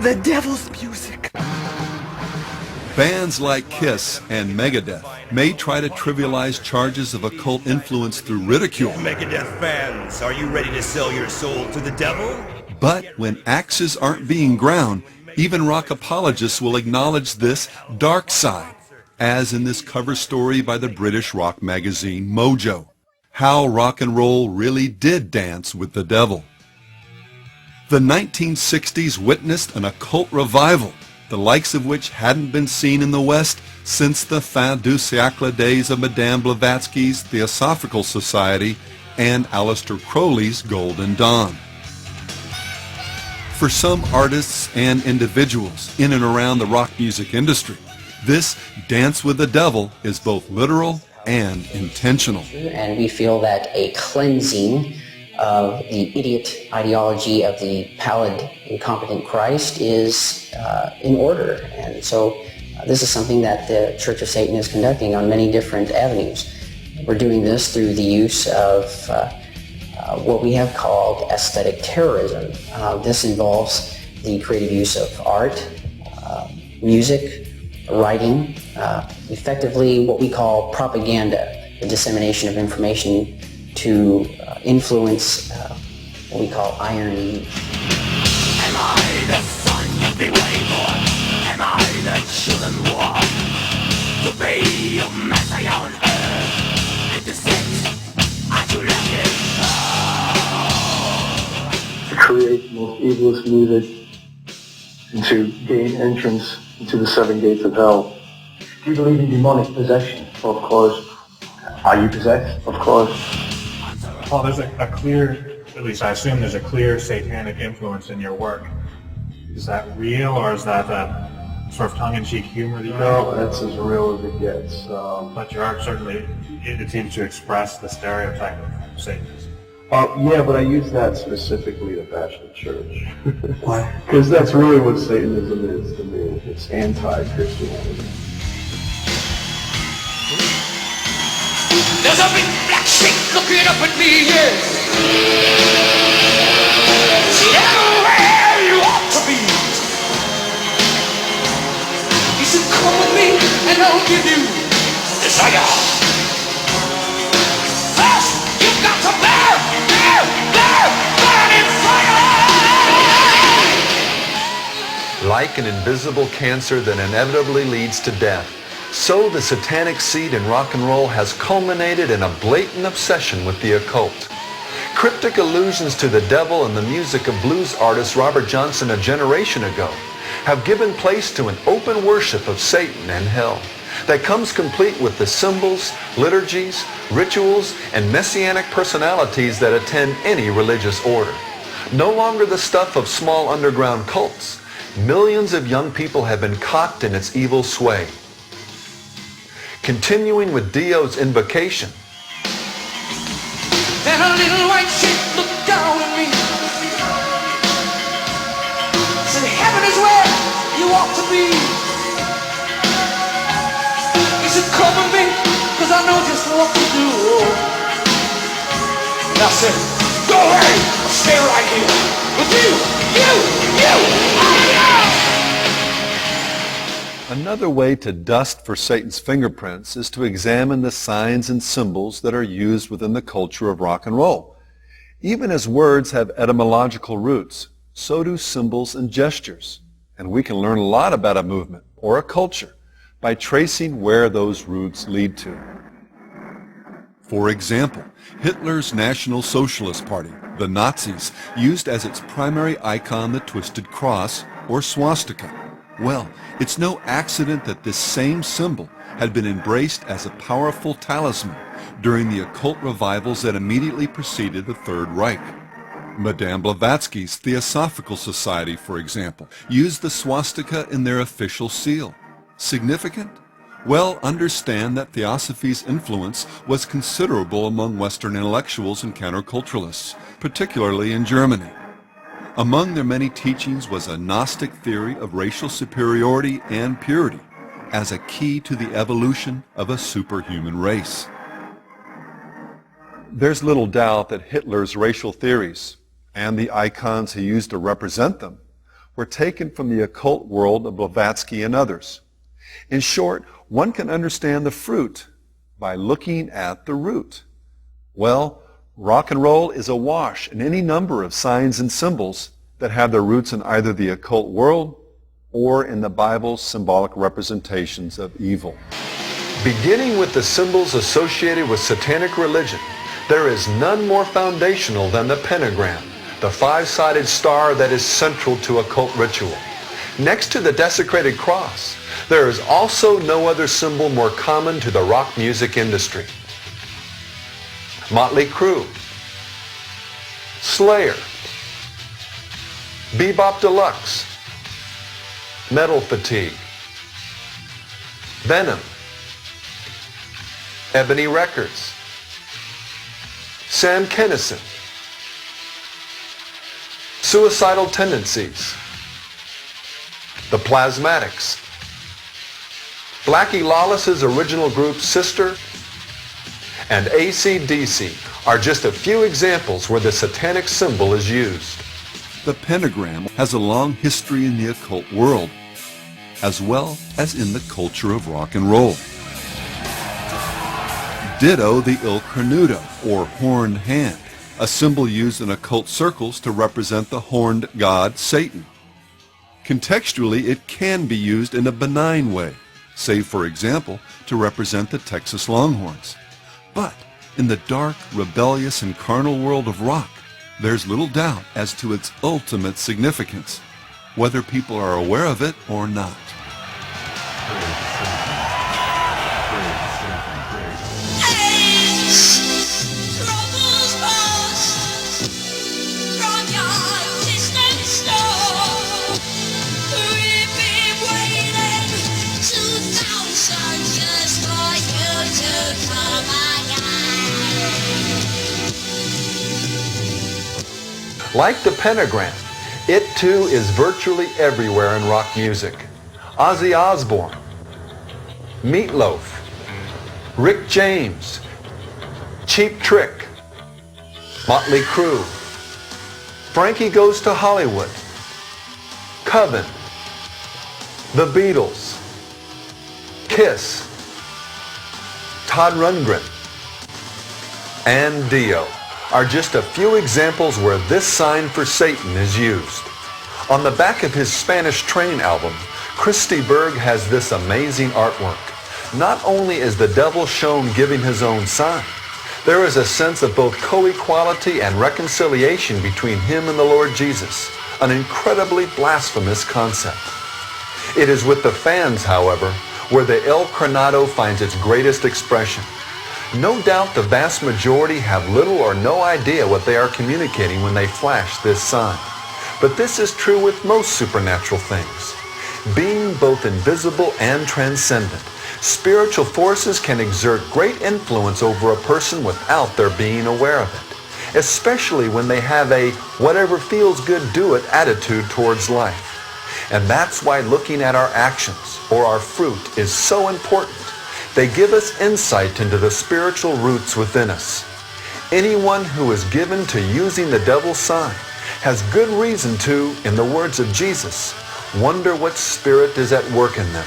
The devil's music. Bands like Kiss and Megadeth may try to trivialize charges of occult influence through ridicule. Megadeth fans, are you ready to sell your soul to the devil? But when axes aren't being ground, even rock apologists will acknowledge this dark side, as in this cover story by the British rock magazine Mojo, how rock and roll really did dance with the devil. The 1960s witnessed an occult revival, the likes of which hadn't been seen in the West since the fin du siècle days of Madame Blavatsky's Theosophical Society and Aleister Crowley's Golden Dawn. For some artists and individuals in and around the rock music industry, this dance with the devil is both literal and intentional. And we feel that a cleansing of the idiot ideology of the pallid, incompetent Christ is in order. And so this is something that the Church of Satan is conducting on many different avenues. We're doing this through the use of what we have called aesthetic terrorism. This involves the creative use of art, music, writing, effectively what we call propaganda, the dissemination of information to influence what we call iron use. Am I the son you've been waiting for? Am I the children war? To be your messiah on earth, and to sit at your left to create the most evilest music and to gain entrance into the seven gates of hell. Do you believe in demonic possession? Of course. Are you possessed? Of course. Well, there's a clear, at least I assume there's a clear satanic influence in your work. Is that real, or is that sort of tongue-in-cheek humor that you No, that's as real as it gets. But your art certainly, it seems to express the stereotype of Satanism. Yeah, but I use that specifically to bash the church. Why? Because that's really what Satanism is to me. It's anti-Christianity. There's a big black sheep looking up at me, yes. See, everywhere you ought to be. You should come with me and I'll give you desire. First, you've got to burn in fire. Like an invisible cancer that inevitably leads to death, so the satanic seed in rock and roll has culminated in a blatant obsession with the occult. Cryptic allusions to the devil in the music of blues artist Robert Johnson a generation ago have given place to an open worship of Satan and hell that comes complete with the symbols, liturgies, rituals, and messianic personalities that attend any religious order. No longer the stuff of small underground cults, millions of young people have been caught in its evil sway. Continuing with Dio's invocation. Then a little white sheep looked down at me. Said, heaven is where you ought to be. He said, come with me, cause I know just what to do. And I said, go away, I'll stay right here with you. Another way to dust for Satan's fingerprints is to examine the signs and symbols that are used within the culture of rock and roll. Even as words have etymological roots, so do symbols and gestures. And we can learn a lot about a movement or a culture by tracing where those roots lead to. For example, Hitler's National Socialist Party, the Nazis, used as its primary icon the twisted cross or swastika. Well, it's no accident that this same symbol had been embraced as a powerful talisman during the occult revivals that immediately preceded the Third Reich. Madame Blavatsky's Theosophical Society, for example, used the swastika in their official seal. Significant? Well, understand that Theosophy's influence was considerable among Western intellectuals and counterculturalists, particularly in Germany. Among their many teachings was a Gnostic theory of racial superiority and purity as a key to the evolution of a superhuman race. There's little doubt that Hitler's racial theories and the icons he used to represent them were taken from the occult world of Blavatsky and others. In short, one can understand the fruit by looking at the root. Well, rock and roll is awash in any number of signs and symbols that have their roots in either the occult world or in the Bible's symbolic representations of evil. Beginning with the symbols associated with satanic religion, there is none more foundational than the pentagram, the five-sided star that is central to occult ritual. Next to the desecrated cross, there is also no other symbol more common to the rock music industry. Motley Crue, Slayer, Bebop Deluxe, Metal Fatigue, Venom, Ebony Records, Sam Kinison, Suicidal Tendencies, The Plasmatics, Blackie Lawless's original group Sister, and AC/DC are just a few examples where the satanic symbol is used. The pentagram has a long history in the occult world, as well as in the culture of rock and roll. Ditto the Il Cornuto, or horned hand, a symbol used in occult circles to represent the horned god Satan. Contextually, it can be used in a benign way, say, for example, to represent the Texas Longhorns. But in the dark, rebellious, and carnal world of rock, there's little doubt as to its ultimate significance, whether people are aware of it or not. Like the pentagram, it too is virtually everywhere in rock music. Ozzy Osbourne, Meatloaf, Rick James, Cheap Trick, Motley Crue, Frankie Goes to Hollywood, Coven, The Beatles, Kiss, Todd Rundgren, and Dio are just a few examples where this sign for Satan is used. On the back of his Spanish Train album, Christy Berg has this amazing artwork. Not only is the devil shown giving his own sign, there is a sense of both co-equality and reconciliation between him and the Lord Jesus, an incredibly blasphemous concept. It is with the fans, however, where the El Coronado finds its greatest expression. No doubt the vast majority have little or no idea what they are communicating when they flash this sign. But this is true with most supernatural things. Being both invisible and transcendent, spiritual forces can exert great influence over a person without their being aware of it, especially when they have a whatever feels good do it attitude towards life. And that's why looking at our actions or our fruit is so important. They give us insight into the spiritual roots within us. Anyone who is given to using the devil's sign has good reason to, in the words of Jesus, wonder what spirit is at work in them.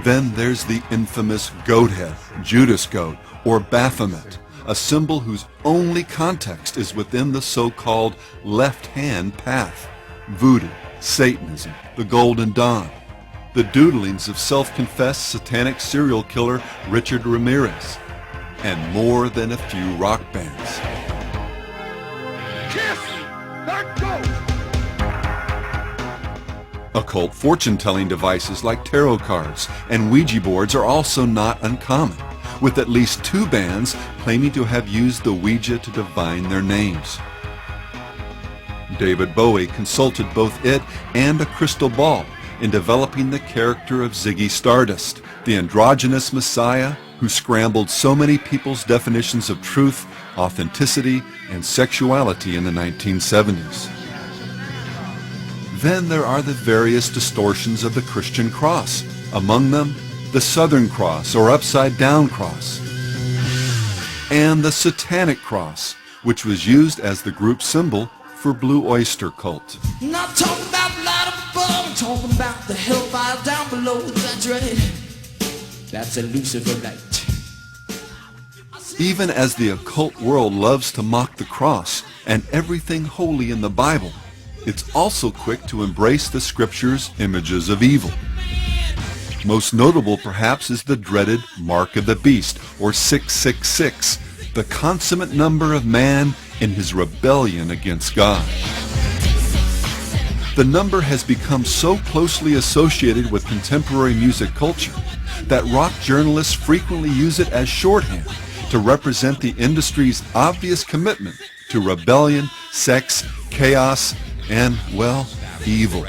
Then there's the infamous goat head, Judas goat, or Baphomet, a symbol whose only context is within the so-called left-hand path. Voodoo, Satanism, the Golden Dawn, the doodlings of self-confessed satanic serial killer Richard Ramirez, and more than a few rock bands. Kiss that goat! Occult fortune-telling devices like tarot cards and Ouija boards are also not uncommon, with at least two bands claiming to have used the Ouija to divine their names. David Bowie consulted both it and a crystal ball in developing the character of Ziggy Stardust, the androgynous messiah who scrambled so many people's definitions of truth, authenticity, and sexuality in the 1970s. Then there are the various distortions of the Christian cross, among them the Southern Cross or Upside Down Cross, and the Satanic Cross, which was used as the group symbol for Blue Oyster Cult. Not talking about the light above, I'm talking about the hellfire down below. That's right. That's a Lucifer light. Even as the occult world loves to mock the cross and everything holy in the Bible, it's also quick to embrace the Scripture's images of evil. Most notable, perhaps, is the dreaded Mark of the Beast, or 666, the consummate number of man in his rebellion against God. The number has become so closely associated with contemporary music culture that rock journalists frequently use it as shorthand to represent the industry's obvious commitment to rebellion, sex, chaos, and, well, evil.